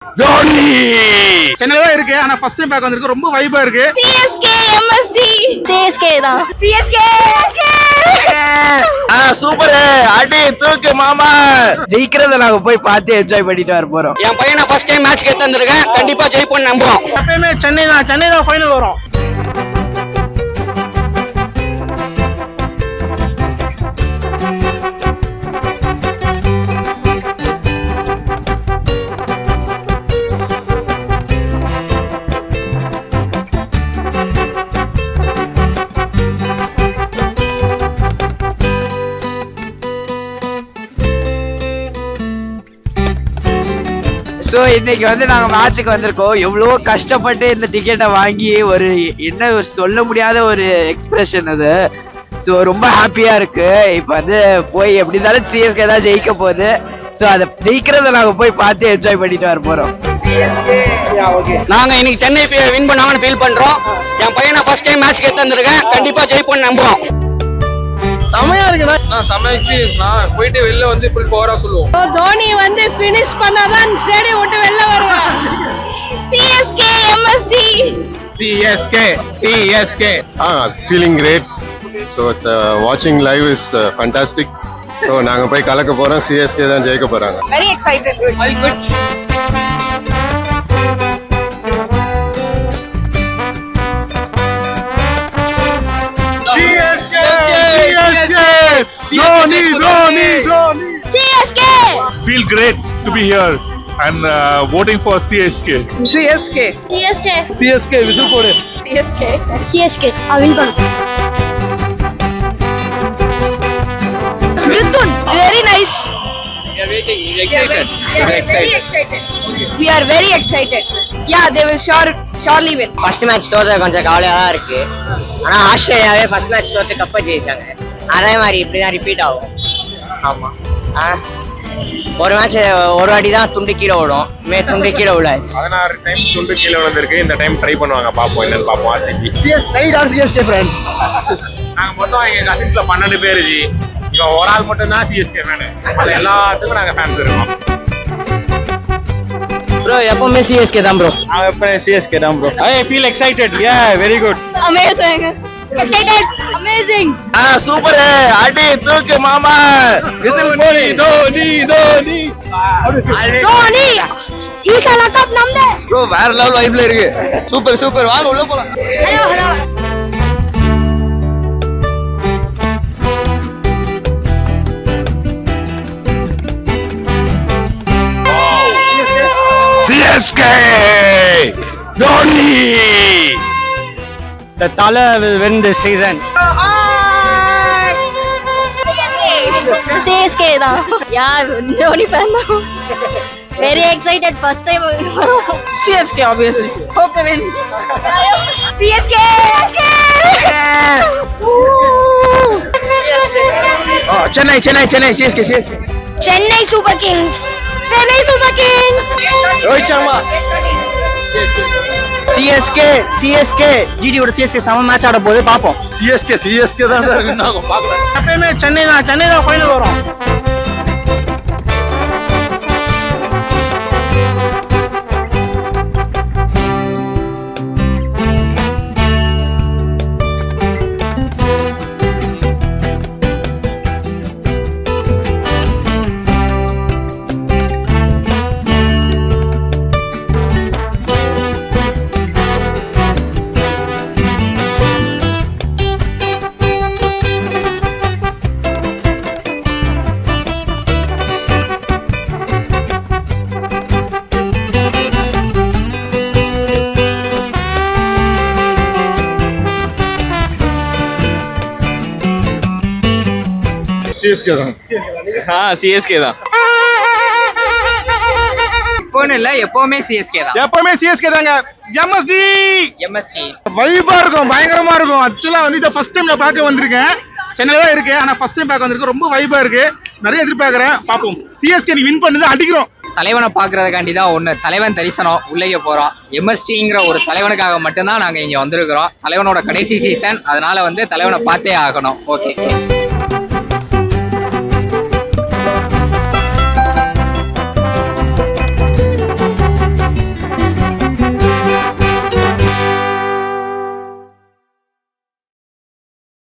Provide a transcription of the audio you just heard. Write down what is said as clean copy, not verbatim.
தோனி சென்னையில தான் இருக்கு. ஆனா ஃபர்ஸ்ட் டைம் பார்க்க வந்திருக்கு. ரொம்ப வைபா இருக்கு. சிஎஸ்கே எம்எஸ்டி சிஎஸ்கே தான். CSK super. அடி தூக்கு மாமா. ஜெயிக்கிறத நாங்க போய் பார்த்து என்ஜாய் பண்ணிட்டு வர போறோம். என் பையனை ஃபர்ஸ்ட் டைம் மேட்ச் கேட்டு வந்திருக்கேன். கண்டிப்பா ஜெயிப்போம்னு நம்புறோம். எப்பயுமே சென்னை தான் ஃபைனல் வரும். ஸோ இன்னைக்கு வந்து நாங்கள் மேட்சுக்கு வந்திருக்கோம். எவ்வளோ கஷ்டப்பட்டு இந்த டிக்கெட்டை வாங்கி ஒரு சொல்ல முடியாத ஒரு எக்ஸ்பிரஷன் அது. ஸோ ரொம்ப ஹாப்பியாக இருக்கு. இப்போ வந்து போய் எப்படி இருந்தாலும் சிஎஸ்கே தான் ஜெயிக்க போகுது. ஸோ அதை ஜெயிக்கிறத நாங்கள் போய் பார்த்து என்ஜாய் பண்ணிட்டு வர போகிறோம். நாங்க இன்னைக்கு சென்னை வின் பண்ணாங்கன்னு ஃபீல் பண்றோம். என் பையனை ஃபர்ஸ்ட் டைம் மேட்ச் கேட்டு வந்திருக்கேன். கண்டிப்பா ஜெயிப்போம்னு நம்புறோம். செமையா இருக்குண்ணா. செம்ம எக்ஸ்பீரியன்ஸ்னா. போயிட்டு வெளில வந்து ஃபுல் பவரா சொல்லுவோம். தோனி வந்து ஃபினிஷ் பண்ணாதான் ஸ்டேடியம் விட்டு வெளில வருவான். CSK MST CSK feeling great. So it's watching live is fantastic. So நாங்க போய் கலக்க போறோம். சிஎஸ்கே தான் ஜெயிக்க போறாங்க. Very excited. All good. Dhoni. CSK. Feel great to be here and voting for CSK. CSK. CSK whistle போடு. CSK. Win பண்ணு. Rithun, very nice. We are waiting. We are excited. We are very excited. Yeah, they will surely win. First match தோத்தது கொஞ்சம் கவலையா தான் இருக்கு. ஆனா ஆஸ்திரேலியாவே first match தோத்து கப்பை ஜெயிச்சாங்க. அதே மாதிரி இப்படிதான் ரிப்பீட் ஆகும். ஆமா. ஒரு மேட்ச் ஒரு வாட்டி தான் துண்டு கீழே விடும். துண்டு கீழே விடாது. 16 டைம் துண்டு கீழே விழுந்திருக்கு. இந்த டைம் ட்ரை பண்ணுவாங்க. பாப்போம் என்னன்னு பாப்போம். RCB CSK friend. நாங்க மொத்தம் எங்க கசின்ஸ்ல 12 பேர் ஜி. இவன் ஒரு ஆள் மட்டும் தான் சிஎஸ்கே ஃபேன். அது எல்லாத்துக்கும் நாங்க ஃபேன்ஸ் இருக்கோம். ப்ரோ எப்பவுமே சிஎஸ்கே தான் ப்ரோ. நான் எப்ப சிஎஸ்கே தான் bro. I feel excited. Yeah, very good. Amazing. Excited. Amazing. Super. அடி தூக்கு மாமா. விசில் போடு. தோனி. ஈசாலா கப் நம்தே. ப்ரோ வேற லெவல் வைப்ல இருக்கு. சூப்பர் வாங்க உள்ள போலாம். Hello. CSK. Dhoni. The Tala will win this season. CSK தான். Yeah, Dhoni fan தான். Very excited. First time வரோம். CSK obviously. Hope to win. CSK. Chennai CSK. Chennai Super Kings. Rohit Sharma. CSK ஜிடியோட CSK சம match ஆட போது பாப்போம். CSK தான் sir win ஆகும். பார்க்கலாம். எப்பயுமே சென்னை தான் ஃபைனல் வரும். சிஎஸ்கே தான். சிஎஸ்கே தான். இப்போன்னு இல்ல எப்பவுமே சிஎஸ்கே தான். எப்பவுமே சிஎஸ்கே தாங்க. எம்எஸ்டி வைபா இருக்கும். பயங்கரமா இருக்கும். ஆக்சுவலா வந்து இதை ஃபர்ஸ்ட் டைம் நான் பார்க்க வந்திருக்கேன். சென்னையில தான் இருக்கு. ஆனா ஃபர்ஸ்ட் டைம் பார்க்க வந்திருக்கு. ரொம்ப வைபா இருக்கு. நிறைய எதிர்பார்க்கறேன். பாப்போம். சிஎஸ்கே நீ வின் பண்ணுது அடிக்கிறோம். தலைவனை பாக்குறதுக்காண்டி தான் ஒண்ணு. தலைவன் தரிசனம் உள்ளே போறோம். எம்எஸ்டிங்கிற ஒரு தலைவனுக்காக மட்டும்தான் நாங்க இங்க வந்திருக்கிறோம். தலைவனோட கடைசி சீசன். அதனால வந்து தலைவனை பார்த்தே ஆகணும். ஓகே.